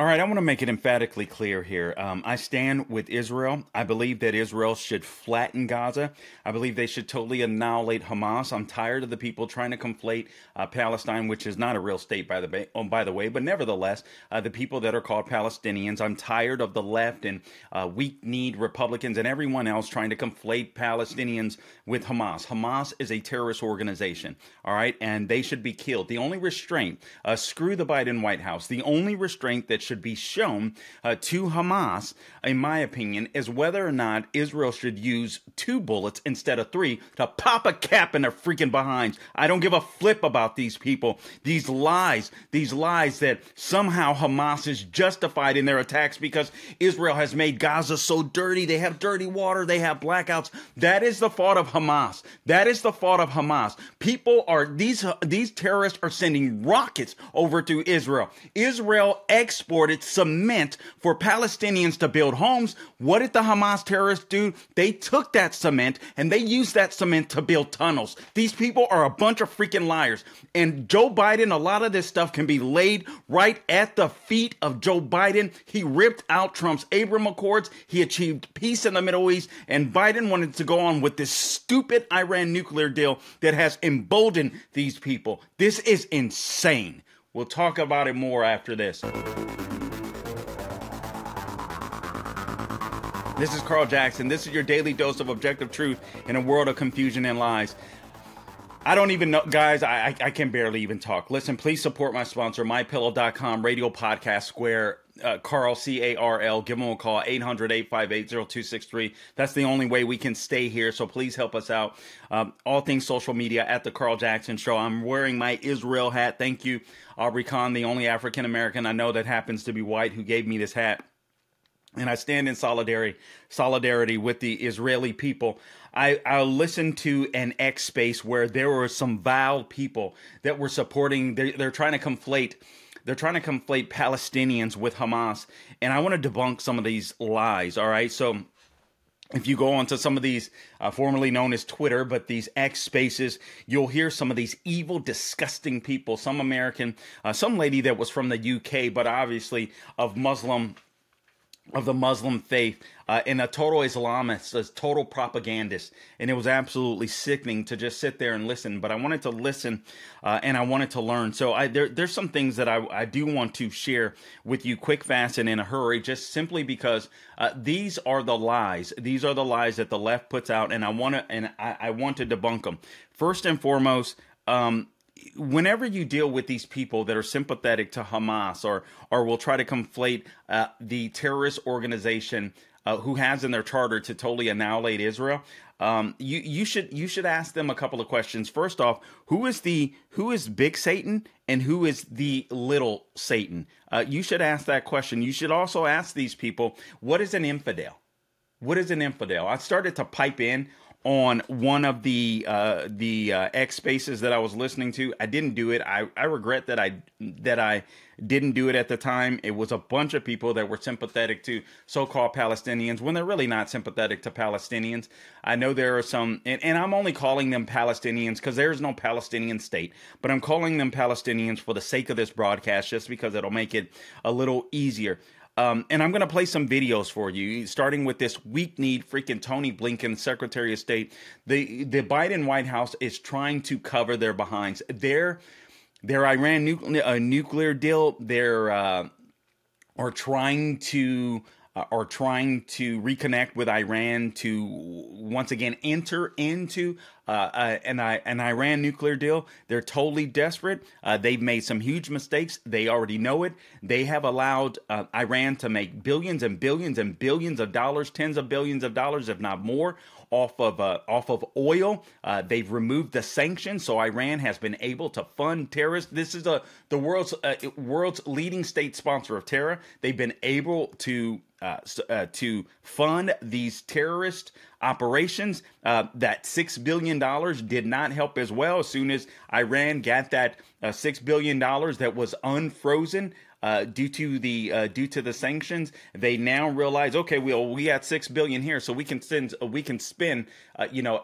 All right, I want to make it emphatically clear here. I stand with Israel. I believe that Israel should flatten Gaza. I believe they should totally annihilate Hamas. I'm tired of the people trying to conflate Palestine, which is not a real state, by the way, but nevertheless, the people that are called Palestinians. I'm tired of the left and weak-kneed Republicans and everyone else trying to conflate Palestinians with Hamas. Hamas is a terrorist organization, all right, and they should be killed. The only restraint, screw the Biden White House, the only restraint that should be shown to Hamas, in my opinion, is whether or not Israel should use 2 bullets instead of 3 to pop a cap in their freaking behinds. I don't give a flip about these people. These lies that somehow Hamas is justified in their attacks because Israel has made Gaza so dirty. They have dirty water. They have blackouts. That is the fault of Hamas. That is the fault of Hamas. These terrorists are sending rockets over to Israel. Israel exported cement for Palestinians to build homes. What did the Hamas terrorists do? They took that cement and they used that cement to build tunnels. These people are a bunch of freaking liars. And Joe Biden, a lot of this stuff can be laid right at the feet of Joe Biden. He ripped out Trump's Abraham Accords. He achieved peace in the Middle East. And Biden wanted to go on with this stupid Iran nuclear deal that has emboldened these people. This is insane. We'll talk about it more after this. This is Carl Jackson. This is your daily dose of objective truth in a world of confusion and lies. I don't even know, guys, I can barely even talk. Listen, please support my sponsor, MyPillow.com, Radio Podcast Square, Carl, C-A-R-L. Give them a call, 800-858-0263. That's the only way we can stay here, so please help us out. All things social media at The Carl Jackson Show. I'm wearing my Israel hat. Thank you, Aubrey Khan, the only African-American I know that happens to be white, who gave me this hat. And I stand in solidarity with the Israeli people. I listened to an X space where there were some vile people that were supporting. They're trying to conflate. They're trying to conflate Palestinians with Hamas, and I want to debunk some of these lies. All right, so if you go onto some of these, formerly known as Twitter, but these X spaces, you'll hear some of these evil, disgusting people. Some American, some lady that was from the UK, but obviously of the Muslim faith, and a total Islamist, a total propagandist. And it was absolutely sickening to just sit there and listen. But I wanted to listen and I wanted to learn. So there's some things that I do want to share with you quick, fast, and in a hurry, just simply because these are the lies. These are the lies that the left puts out, and I want to debunk them. First and foremost, whenever you deal with these people that are sympathetic to Hamas or will try to conflate the terrorist organization who has in their charter to totally annihilate Israel, you should ask them a couple of questions. First off, who is Big Satan and who is the little Satan? You should ask that question. You should also ask these people, what is an infidel? What is an infidel? I started to pipe in on one of the X spaces that I was listening to. I didn't do it. I regret that I didn't do it at the time. It was a bunch of people that were sympathetic to so-called Palestinians when they're really not sympathetic to Palestinians. I know there are some, and I'm only calling them Palestinians because there's no Palestinian state, but I'm calling them Palestinians for the sake of this broadcast, just because it'll make it a little easier. And I'm going to play some videos for you, starting with this weak-kneed freaking Tony Blinken, Secretary of State. The Biden White House is trying to cover their behinds. Their Iran nuclear deal, are trying to reconnect with Iran to once again enter into an Iran nuclear deal. They're totally desperate. They've made some huge mistakes. They already know it. They have allowed Iran to make billions and billions and billions of dollars, tens of billions of dollars, if not more, off of oil. They've removed the sanctions, so Iran has been able to fund terrorists. This is the world's leading state sponsor of terror. They've been able to fund these terrorist operations. That $6 billion did not help as well. As soon as Iran got that $6 billion that was unfrozen, due to the sanctions, they now realize, okay, we got $6 billion here, so we can spend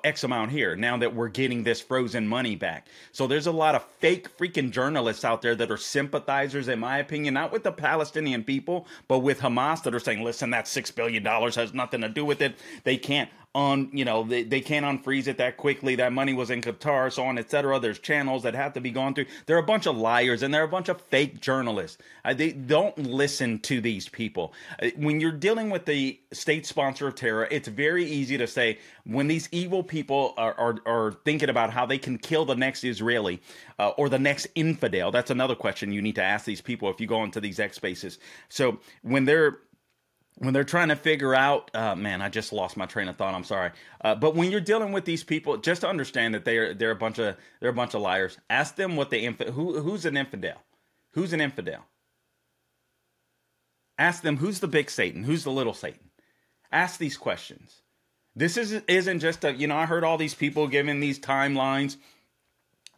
X amount here now that we're getting this frozen money back. So there's a lot of fake freaking journalists out there that are sympathizers, in my opinion, not with the Palestinian people, but with Hamas, that are saying, listen, that $6 billion has nothing to do with it. They can't they can't unfreeze it that quickly. That money was in Qatar, so on, etc. There's channels that have to be gone through. There are a bunch of liars and there are a bunch of fake journalists. They don't listen to these people. When you're dealing with the state sponsor of terror, it's very easy to say, when these evil people are thinking about how they can kill the next Israeli or the next infidel. That's another question you need to ask these people if you go into these X spaces. So when they're trying to figure out, man, I just lost my train of thought. I'm sorry. But when you're dealing with these people, just to understand that they're a bunch of liars. Ask them what who's an infidel? Who's an infidel? Ask them, who's the big Satan? Who's the little Satan? Ask these questions. This isn't just I heard all these people giving these timelines,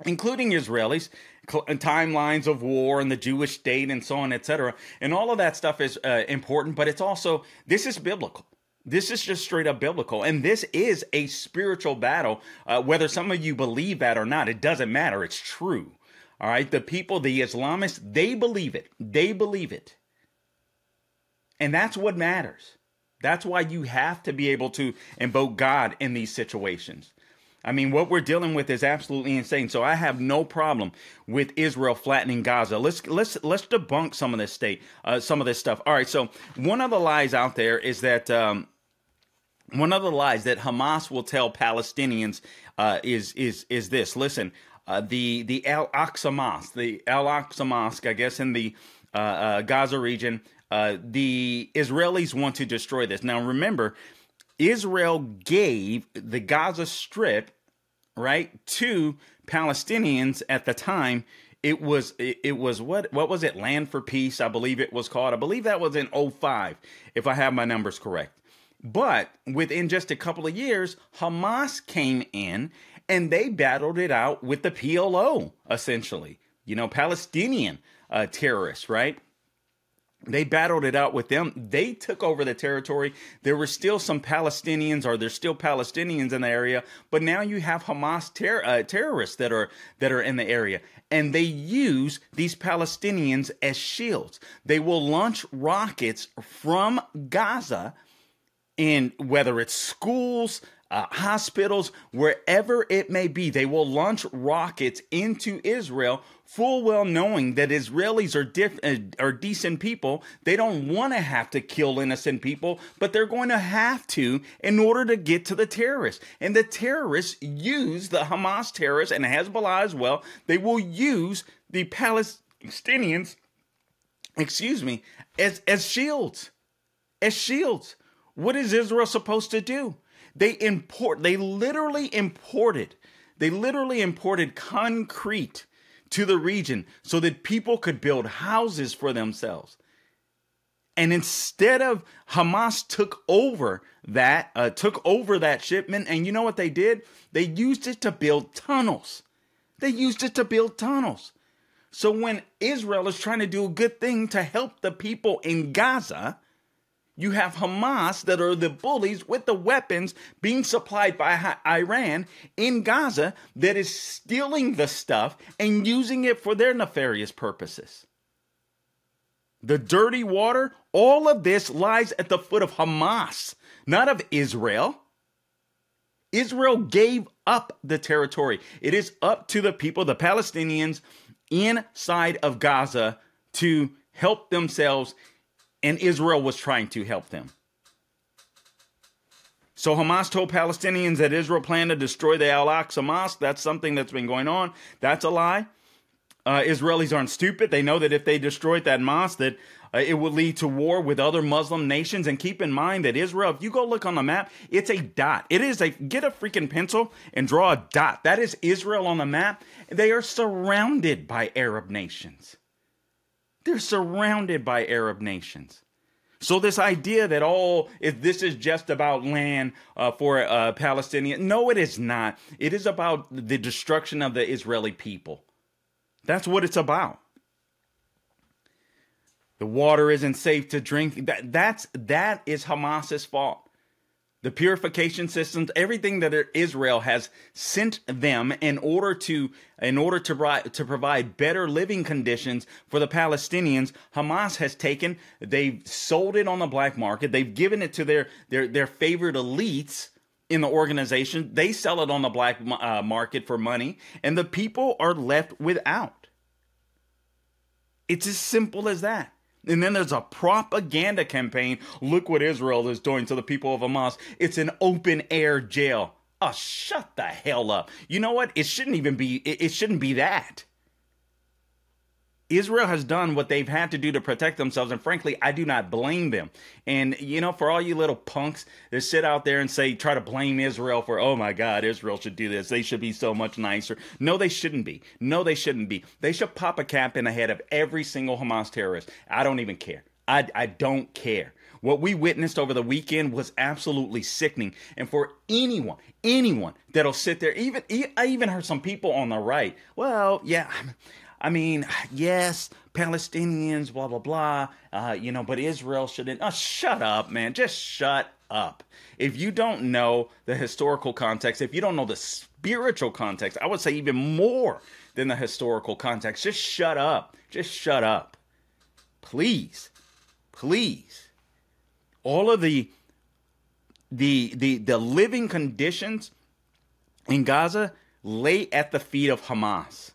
including Israelis, timelines of war and the Jewish state and so on, etc. And all of that stuff is important, but it's also, this is biblical. This is just straight up biblical. And this is a spiritual battle. Whether some of you believe that or not, it doesn't matter. It's true. All right. The people, the Islamists, they believe it. They believe it. And that's what matters. That's why you have to be able to invoke God in these situations. I mean, what we're dealing with is absolutely insane. So I have no problem with Israel flattening Gaza. Let's debunk some of this stuff. All right. So one of the lies out there is that Hamas will tell Palestinians is this. Listen, the Al-Aqsa Mosque, I guess, in the Gaza region, the Israelis want to destroy this. Now, remember, Israel gave the Gaza Strip, right, to Palestinians at the time. It was what was it? Land for Peace, I believe it was called. I believe that was in 2005, if I have my numbers correct. But within just a couple of years, Hamas came in and they battled it out with the PLO, essentially. Palestinian terrorists, right? They battled it out with them. They took over the territory. There were still some Palestinians, or there's still Palestinians in the area, but now you have Hamas terrorists that are in the area, and they use these Palestinians as shields. They will launch rockets from Gaza, in whether it's schools, hospitals, wherever it may be. They will launch rockets into Israel, full well knowing that Israelis are decent people. They don't want to have to kill innocent people, but they're going to have to in order to get to the terrorists. And the terrorists use the Hamas terrorists and Hezbollah as well. They will use the Palestinians, as shields. As shields. What is Israel supposed to do? They literally imported concrete to the region so that people could build houses for themselves. And instead of Hamas took over that shipment, and you know what they did? They used it to build tunnels. So when Israel is trying to do a good thing to help the people in Gaza, you have Hamas that are the bullies with the weapons being supplied by Iran in Gaza that is stealing the stuff and using it for their nefarious purposes. The dirty water, all of this lies at the foot of Hamas, not of Israel. Israel gave up the territory. It is up to the people, the Palestinians inside of Gaza, to help themselves. And Israel was trying to help them. So Hamas told Palestinians that Israel planned to destroy the Al-Aqsa Mosque. That's something that's been going on. That's a lie. Israelis aren't stupid. They know that if they destroyed that mosque, that it would lead to war with other Muslim nations. And keep in mind that Israel, if you go look on the map, it's a dot. Get a freaking pencil and draw a dot. That is Israel on the map. They are surrounded by Arab nations. They're surrounded by Arab nations. So this idea that, this is just about land for Palestinians. No, it is not. It is about the destruction of the Israeli people. That's what it's about. The water isn't safe to drink. That is Hamas's fault. The purification systems, everything that Israel has sent them in order to provide better living conditions for the Palestinians, Hamas has taken. They've sold it on the black market. They've given it to their favorite elites in the organization. They sell it on the black market for money, and the people are left without. It's as simple as that. And then there's a propaganda campaign. Look what Israel is doing to the people of Hamas. It's an open air jail. Oh, shut the hell up. You know what? It shouldn't even be, it shouldn't be that. Israel has done what they've had to do to protect themselves, and frankly, I do not blame them. And, you know, for all you little punks that sit out there and try to blame Israel for, oh my God, Israel should do this. They should be so much nicer. No, they shouldn't be. No, they shouldn't be. They should pop a cap in the head of every single Hamas terrorist. I don't even care. I don't care. What we witnessed over the weekend was absolutely sickening. And for anyone that'll sit there, I even heard some people on the right, well, yeah, I mean, yes, Palestinians, blah, blah, blah, but Israel shouldn't. Oh, shut up, man. Just shut up. If you don't know the historical context, if you don't know the spiritual context, I would say even more than the historical context, just shut up. Just shut up. Please. Please. All of the living conditions in Gaza lay at the feet of Hamas.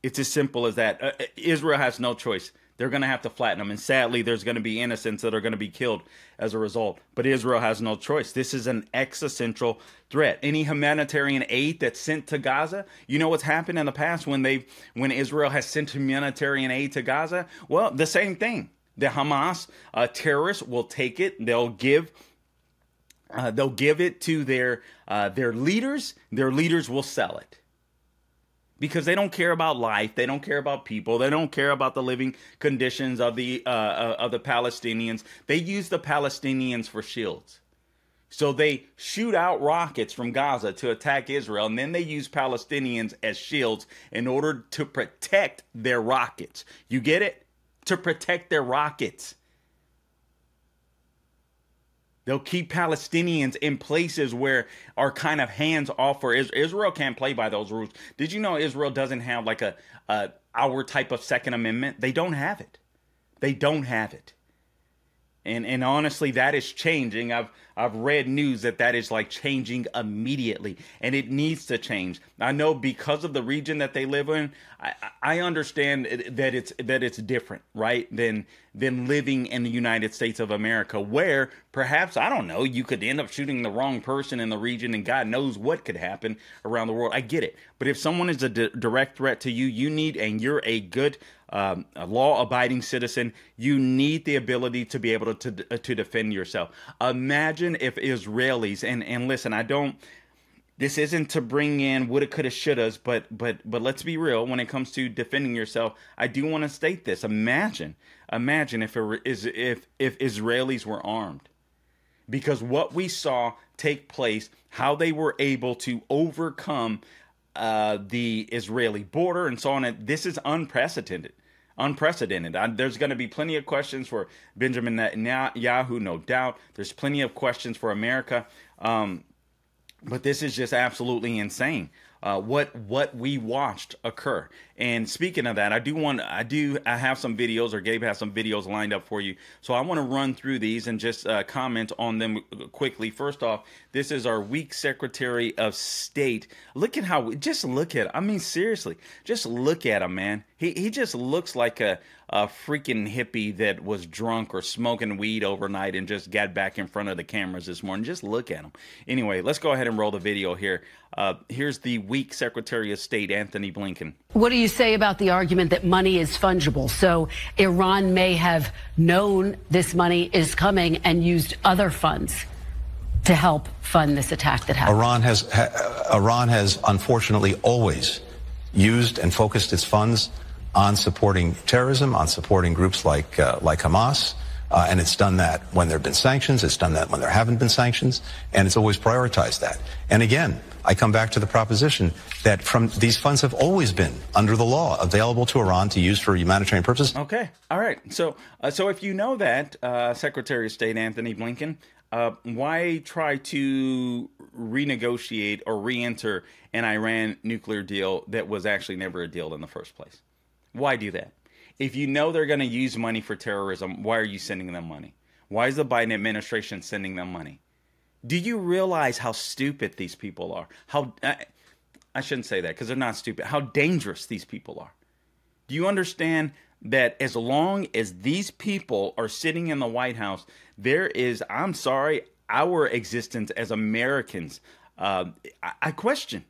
It's as simple as that. Israel has no choice. They're going to have to flatten them. And sadly, there's going to be innocents that are going to be killed as a result. But Israel has no choice. This is an existential threat. Any humanitarian aid that's sent to Gaza, you know what's happened in the past when Israel has sent humanitarian aid to Gaza? Well, the same thing. The Hamas terrorists will take it. They'll give it to their leaders. Their leaders will sell it. Because they don't care about life, they don't care about people, they don't care about the living conditions of the Palestinians. They use the Palestinians for shields. So they shoot out rockets from Gaza to attack Israel, and then they use Palestinians as shields in order to protect their rockets. You get it? To protect their rockets. They'll keep Palestinians in places where are kind of hands off for Israel. Israel can't play by those rules. Did you know Israel doesn't have like our type of Second Amendment? They don't have it. They don't have it. And honestly, that is changing. I've read news that is like changing immediately, and it needs to change. I know because of the region that they live in, I understand that it's different, right, than living in the United States of America, where perhaps, I don't know, you could end up shooting the wrong person in the region, and God knows what could happen around the world. I get it, but if someone is a direct threat to you, and you're a good a law-abiding citizen, you need the ability to be able to defend yourself. Imagine if Israelis, and listen, this isn't to bring in woulda, coulda, shouldas, but let's be real. When it comes to defending yourself, I do want to state this. Imagine if Israelis were armed, because what we saw take place, how they were able to overcome the Israeli border and so on. This is unprecedented. There's going to be plenty of questions for Benjamin Netanyahu, no doubt. There's plenty of questions for America. But this is just absolutely insane. What we watched occur. And speaking of that, I have some videos, or Gabe has some videos lined up for you. So I want to run through these and just comment on them quickly. First off, this is our weak Secretary of State. Look at just look at him. I mean, seriously, just look at him, man. He just looks like a freaking hippie that was drunk or smoking weed overnight and just got back in front of the cameras this morning. Just look at him. Anyway, let's go ahead and roll the video here. Here's the weak Secretary of State, Anthony Blinken. What do you say about the argument that money is fungible? So Iran may have known this money is coming and used other funds to help fund this attack that happened. Iran has unfortunately always used and focused its funds on supporting terrorism, on supporting groups like Hamas. And it's done that when there have been sanctions. It's done that when there haven't been sanctions. And it's always prioritized that. And again, I come back to the proposition that these funds have always been, under the law, available to Iran to use for humanitarian purposes. Okay. All right. So if you know that, Secretary of State Anthony Blinken, why try to renegotiate or re-enter an Iran nuclear deal that was actually never a deal in the first place? Why do that? If you know they're going to use money for terrorism, why are you sending them money? Why is the Biden administration sending them money? Do you realize how stupid these people are? I shouldn't say that because they're not stupid. How dangerous these people are. Do you understand that as long as these people are sitting in the White House, there is, I'm sorry, our existence as Americans, I question.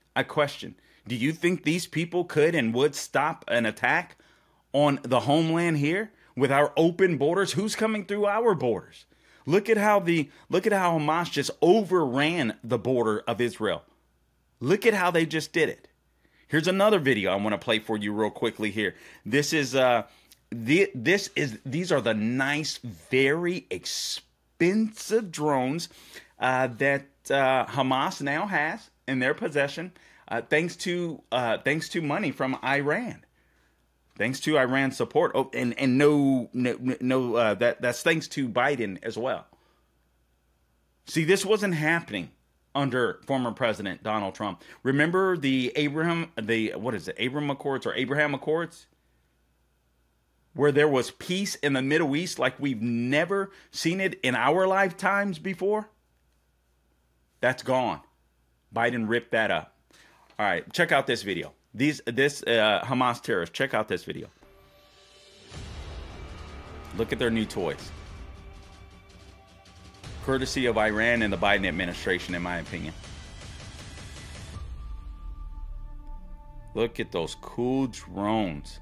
Do you think these people could and would stop an attack on the homeland here with our open borders? Who's coming through our borders? Look at how Hamas just overran the border of Israel. Look at how they just did it. Here's another video I want to play for you real quickly here. These are the nice, very expensive drones that Hamas now has in their possession, thanks to money from Iran. Thanks to Iran's support. Oh, and that's thanks to Biden as well. See, this wasn't happening under former President Donald Trump. Remember the Abraham Accords? Where there was peace in the Middle East like we've never seen it in our lifetimes before? That's gone. Biden ripped that up. All right, check out this video. This Hamas terrorists, check out this video. Look at their new toys. Courtesy of Iran and the Biden administration, in my opinion. Look at those cool drones.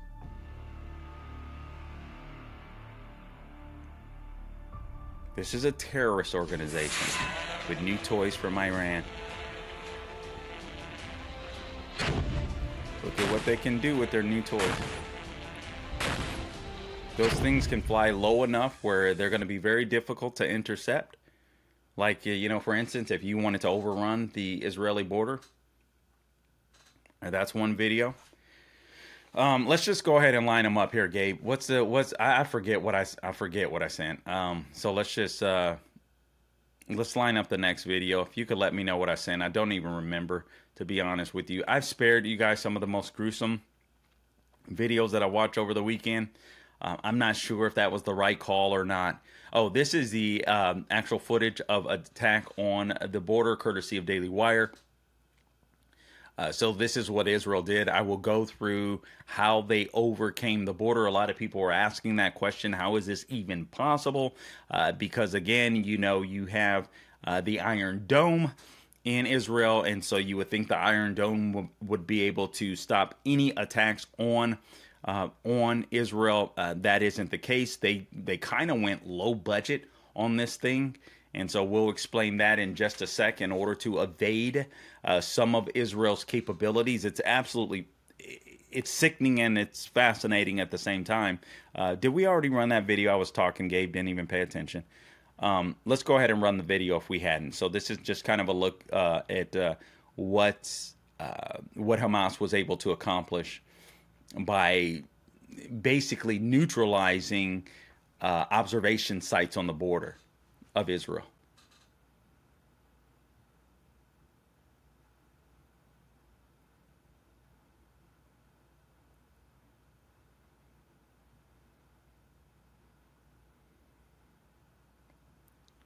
This is a terrorist organization with new toys from Iran. Look at what they can do with their new toys. Those things can fly low enough where they're going to be very difficult to intercept. Like, for instance, if you wanted to overrun the Israeli border. That's one video. Let's just go ahead and line them up here, Gabe. I forget what I sent. So let's line up the next video. If you could let me know what I sent. I don't even remember, to be honest with you. I've spared you guys some of the most gruesome videos that I watched over the weekend. I'm not sure if that was the right call or not. Oh, this is the actual footage of an attack on the border, courtesy of Daily Wire. So this is what Israel did. I will go through how they overcame the border. A lot of people were asking that question. How is this even possible? Because again, you have the Iron Dome in Israel. And so you would think the Iron Dome would be able to stop any attacks on Israel. That isn't the case. They kind of went low budget on this thing. And so we'll explain that in just a sec in order to evade some of Israel's capabilities. It's sickening and it's fascinating at the same time. Did we already run that video? I was talking, Gabe didn't even pay attention. Let's go ahead and run the video if we hadn't. So this is just kind of a look at what Hamas was able to accomplish by basically neutralizing observation sites on the border of Israel.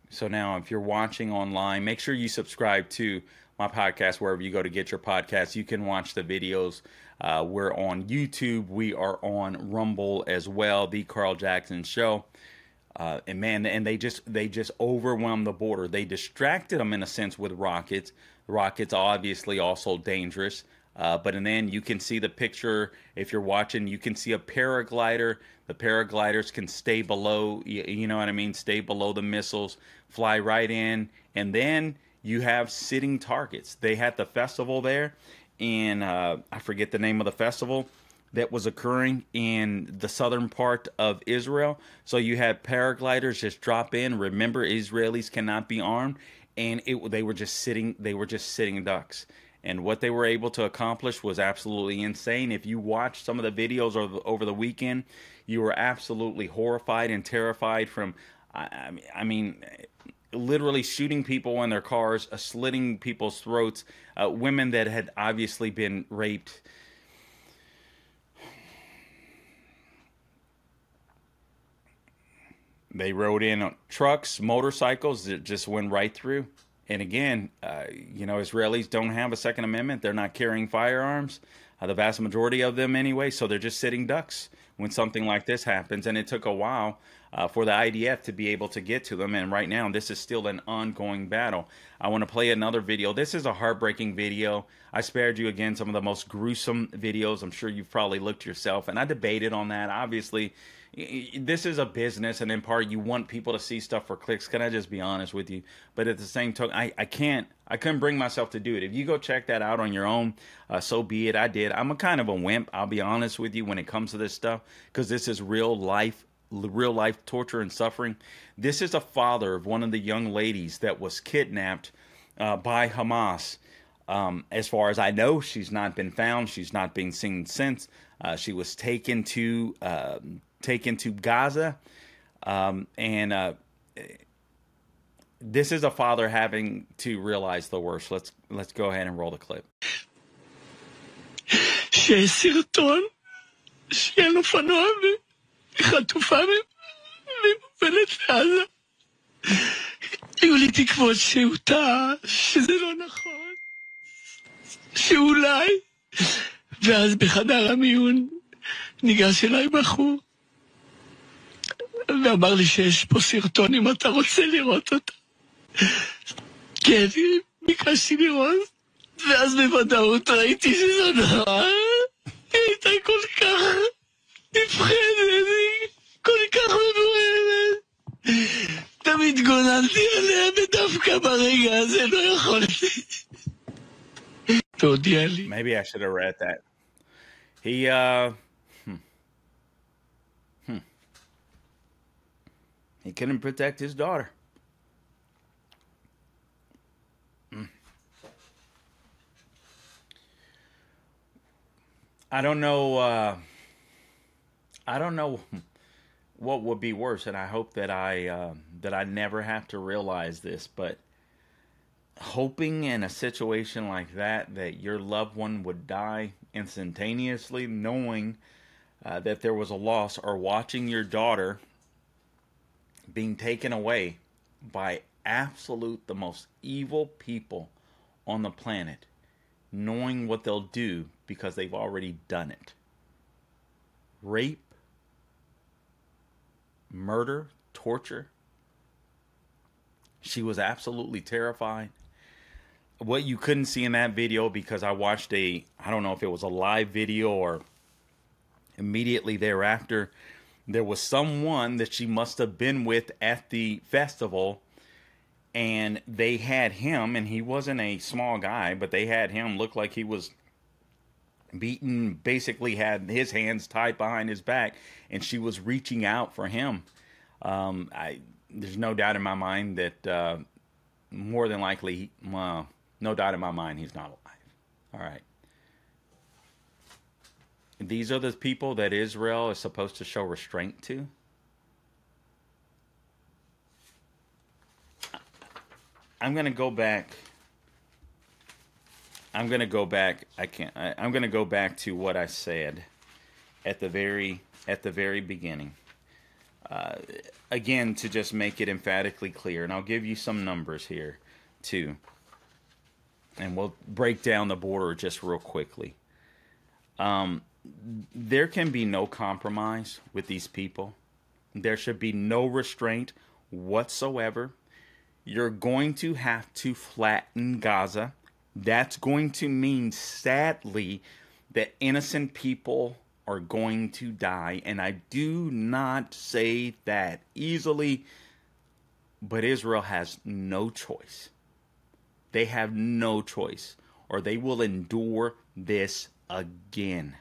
So now if you're watching online, make sure you subscribe to my podcast wherever you go to get your podcasts. You can watch the videos. We're on YouTube. We are on Rumble as well, The Carl Jackson Show. And they just overwhelmed the border. They distracted them in a sense with rockets. Rockets obviously also dangerous. But then you can see the picture. If you're watching, you can see a paraglider. The paragliders can stay below, you know what I mean? Stay below the missiles, fly right in. And then you have sitting targets. They had the festival there. And I forget the name of the festival. that was occurring in the southern part of Israel. So you had paragliders just drop in. Remember, Israelis cannot be armed, and they were just sitting. They were just sitting ducks. And what they were able to accomplish was absolutely insane. If you watch some of the videos over the weekend, you were absolutely horrified and terrified from, I mean, literally shooting people in their cars, slitting people's throats, women that had obviously been raped. They rode in on trucks, motorcycles that just went right through. And again, you know, Israelis don't have a Second Amendment. They're not carrying firearms, the vast majority of them anyway. So they're just sitting ducks when something like this happens. And it took a while for the IDF to be able to get to them. And right now, this is still an ongoing battle. I want to play another video. This is a heartbreaking video. I spared you, again, some of the most gruesome videos. I'm sure you've probably looked yourself. And I debated on that. Obviously, this is a business, and in part you want people to see stuff for clicks. Can I just be honest with you? But at the same time, I couldn't bring myself to do it. If you go check that out on your own, so be it. I did. I'm a kind of a wimp, I'll be honest with you, when it comes to this stuff, because this is real life torture and suffering. This is a father of one of the young ladies that was kidnapped by Hamas. As far as I know, she's not been found. She's not been seen since. She was taken to Gaza, and this is a father having to realize the worst. Let's go ahead and roll the clip. שיש סרטון שאין אופנוע וחטופה ומובלת לעזה. היו לי תקוות שהוא טעה, שזה לא נכון, שאולי. ואז בחדר המיון ניגש אליי בחור ואמר לי שיש פה סרטון אם אתה רוצה לראות אותה. כן, ביקשתי לראות, ואז בוודאות ראיתי שזה נורא. היא הייתה כל כך נפחדת, כל כך מבוהלת. תמיד גוננתי עליה, ודווקא ברגע הזה לא יכולתי. תודיע לי. Maybe I should have read that. He couldn't protect his daughter. I don't know what would be worse, and I hope that I never have to realize this, but hoping in a situation like that your loved one would die instantaneously, knowing that there was a loss, or watching your daughter being taken away by the most evil people on the planet, knowing what they'll do because they've already done it. Rape, murder, torture. She was absolutely terrified. What you couldn't see in that video, because I watched I don't know if it was a live video or immediately thereafter, there was someone that she must have been with at the festival, and they had him, and he wasn't a small guy, but they had him look like he was beaten, basically had his hands tied behind his back, and she was reaching out for him. There's no doubt in my mind that more than likely, no doubt in my mind, he's not alive. All right. These are the people that Israel is supposed to show restraint to. I'm going to go back. I'm going to go back. I'm going to go back to what I said at the very beginning. Again, to just make it emphatically clear, and I'll give you some numbers here too, and we'll break down the border just real quickly. There can be no compromise with these people. There should be no restraint whatsoever. You're going to have to flatten Gaza. That's going to mean, sadly, that innocent people are going to die. And I do not say that easily, but Israel has no choice. They have no choice, or they will endure this again.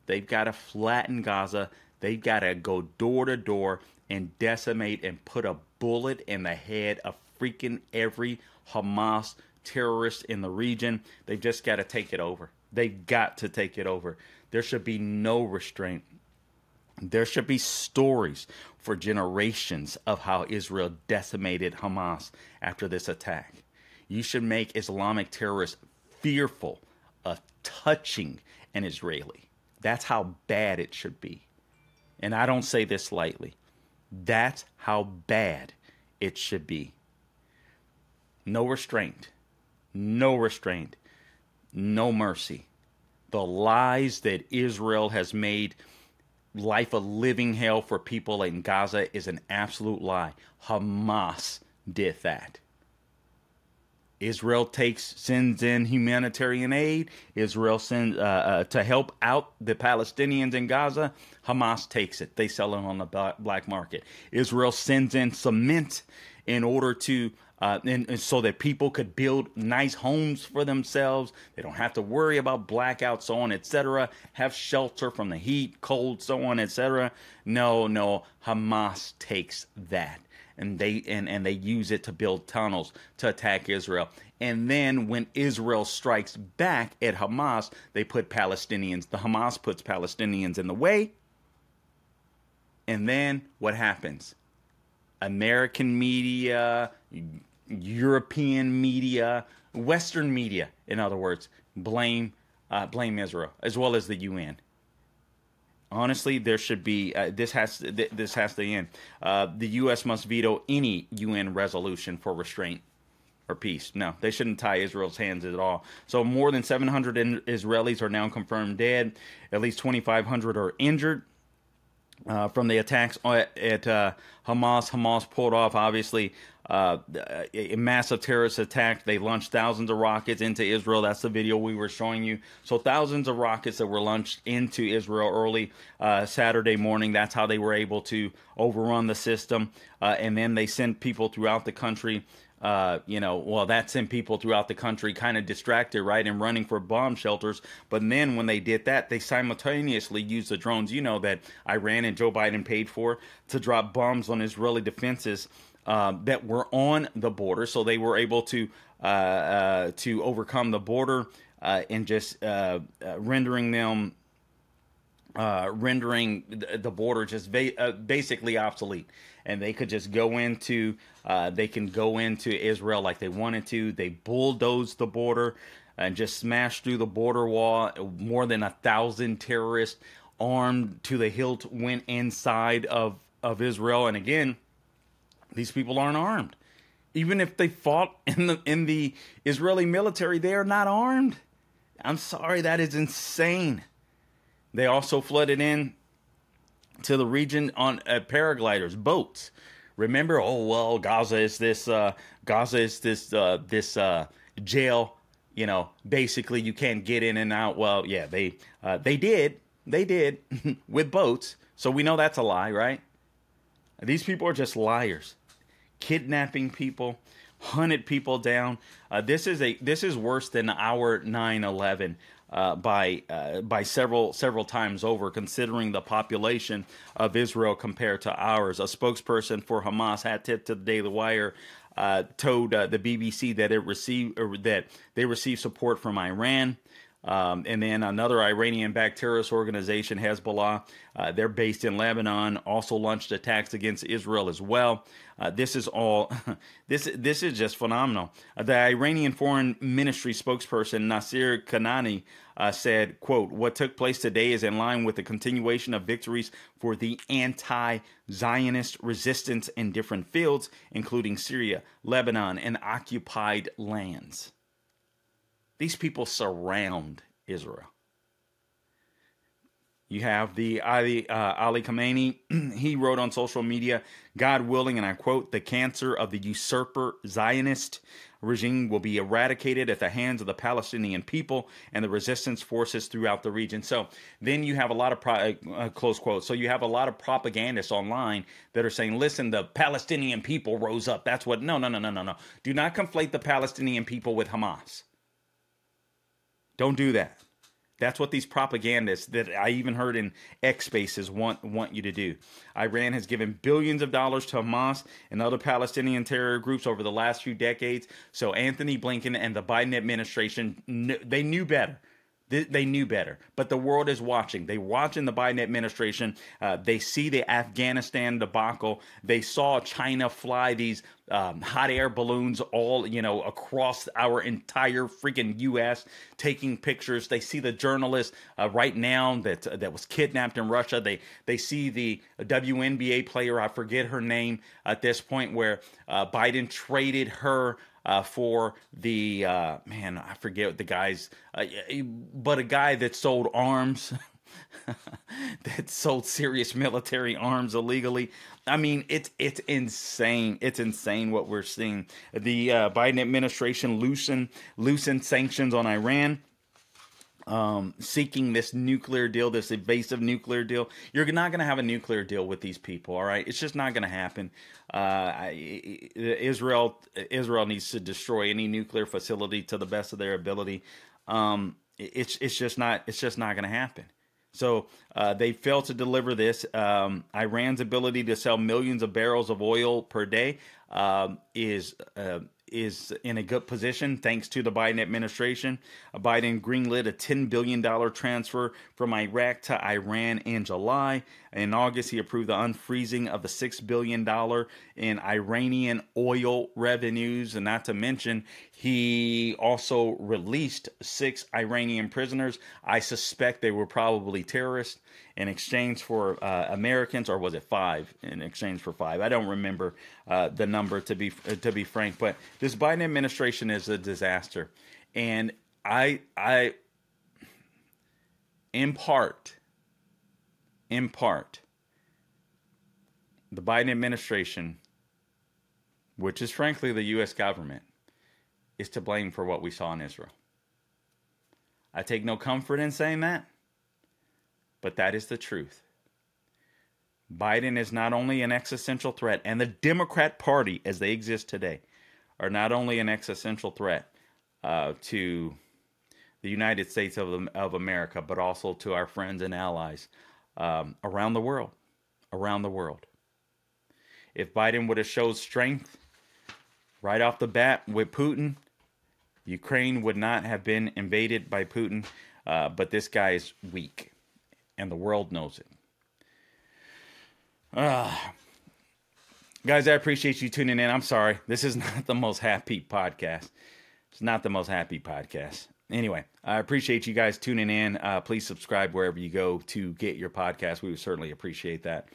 They've got to flatten Gaza. They've got to go door to door and decimate and put a bullet in the head of freaking every Hamas terrorist in the region. They've just got to take it over. They've got to take it over. There should be no restraint. There should be stories for generations of how Israel decimated Hamas after this attack. You should make Islamic terrorists fearful of touching an Israeli. That's how bad it should be. And I don't say this lightly. That's how bad it should be. No restraint. No restraint. No mercy. The lies that Israel has made life a living hell for people in Gaza is an absolute lie. Hamas did that. Israel sends in humanitarian aid. Israel sends to help out the Palestinians in Gaza. Hamas takes it. They sell it on the black market. Israel sends in cement in order to and so that people could build nice homes for themselves. They don't have to worry about blackouts, so on, etc. Have shelter from the heat, cold, so on, etc. No, Hamas takes that. And they use it to build tunnels to attack Israel. And then when Israel strikes back at Hamas, they put Palestinians. The Hamas puts Palestinians in the way. And then what happens? American media, European media, Western media, in other words, blame Israel as well as the UN. Honestly, there should be this has to end. The U.S. must veto any UN resolution for restraint or peace. No, they shouldn't tie Israel's hands at all. So more than 700 Israelis are now confirmed dead. At least 2,500 are injured from the attacks at Hamas. Hamas pulled off, obviously, a massive terrorist attack. They launched thousands of rockets into Israel. That's the video we were showing you. So thousands of rockets that were launched into Israel early Saturday morning. That's how they were able to overrun the system. And then they sent people throughout the country. That sent people throughout the country kind of distracted, right, and running for bomb shelters. But then when they did that, they simultaneously used the drones, that Iran and Joe Biden paid for, to drop bombs on Israeli defenses that were on the border. So they were able to overcome the border and just rendering the border just basically obsolete. And they could just go into Israel like they wanted to. They bulldozed the border and just smashed through the border wall. More than 1,000 terrorists armed to the hilt went inside of Israel. And again, these people aren't armed. Even if they fought in the Israeli military, they are not armed. I'm sorry, that is insane. They also flooded in to the region on paragliders, boats. Remember, Gaza is this jail. Basically you can't get in and out. Well, yeah, they did with boats. So we know that's a lie, right? These people are just liars, kidnapping people, hunted people down. This is worse than our 9/11. By several times over, considering the population of Israel compared to ours. A spokesperson for Hamas had tipped to the Daily Wire, told the BBC that they received support from Iran. And then another Iranian-backed terrorist organization, Hezbollah, they're based in Lebanon, also launched attacks against Israel as well. This is just phenomenal. The Iranian Foreign Ministry spokesperson Nasir Kanani said, quote, "What took place today is in line with the continuation of victories for the anti-Zionist resistance in different fields, including Syria, Lebanon, and occupied lands." These people surround Israel. You have the Ali Khamenei. He wrote on social media, "God willing," and I quote, "the cancer of the usurper Zionist regime will be eradicated at the hands of the Palestinian people and the resistance forces throughout the region." So then you have a lot of close quotes. So you have a lot of propagandists online that are saying, listen, the Palestinian people rose up. That's what, no. Do not conflate the Palestinian people with Hamas. Don't do that. That's what these propagandists that I even heard in X Spaces want you to do. Iran has given billions of dollars to Hamas and other Palestinian terror groups over the last few decades. So Anthony Blinken and the Biden administration, they knew better. They knew better, but the world is watching. They're watching the Biden administration. They see the Afghanistan debacle. They saw China fly these hot air balloons all, across our entire freaking U.S., taking pictures. They see the journalist right now that was kidnapped in Russia. They see the WNBA player, I forget her name at this point, where Biden traded her for the I forget the guy's, but a guy that sold arms, that sold serious military arms illegally. I mean, it's insane. It's insane what we're seeing. The Biden administration loosened sanctions on Iran. Seeking this nuclear deal, this evasive nuclear deal. You're not going to have a nuclear deal with these people, all right? It's just not going to happen. Israel needs to destroy any nuclear facility to the best of their ability. It's just not going to happen. So they failed to deliver this. Iran's ability to sell millions of barrels of oil per day is in a good position thanks to the Biden administration. Biden greenlit a $10 billion transfer from Iraq to Iran in July. In August, he approved the unfreezing of the $6 billion in Iranian oil revenues. And not to mention, he also released 6 Iranian prisoners. I suspect they were probably terrorists in exchange for Americans, or was it 5 in exchange for 5? I don't remember the number, to be frank. But this Biden administration is a disaster, and I in part, the Biden administration, which is frankly the U.S. government, is to blame for what we saw in Israel. I take no comfort in saying that, but that is the truth. Biden is not only an existential threat, and the Democrat Party, as they exist today, are not only an existential threat to the United States of America, but also to our friends and allies around the world. If Biden would have showed strength right off the bat with Putin, Ukraine would not have been invaded by Putin, but this guy is weak, and the world knows it. Guys, I appreciate you tuning in. I'm sorry. This is not the most happy podcast. It's not the most happy podcast. Anyway, I appreciate you guys tuning in. Please subscribe wherever you go to get your podcast. We would certainly appreciate that.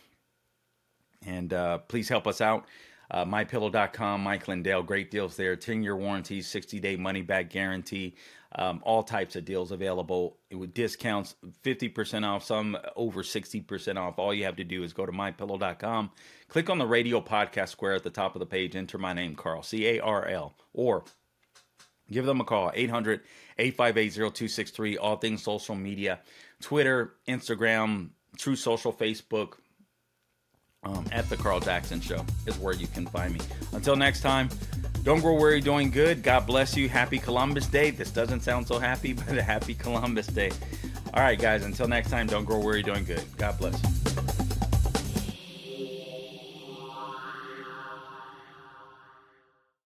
And please help us out. MyPillow.com, Mike Lindell, great deals there. 10-year warranty, 60-day money-back guarantee. All types of deals available with discounts, 50% off, some over 60% off. All you have to do is go to MyPillow.com, click on the radio podcast square at the top of the page, enter my name, Carl, C-A-R-L, or give them a call, 800-858-0263, all things social media, Twitter, Instagram, True Social, Facebook, at The Carl Jackson Show is where you can find me. Until next time, don't grow weary doing good. God bless you. Happy Columbus Day. This doesn't sound so happy, but a happy Columbus Day. All right, guys, until next time, don't grow weary doing good. God bless you.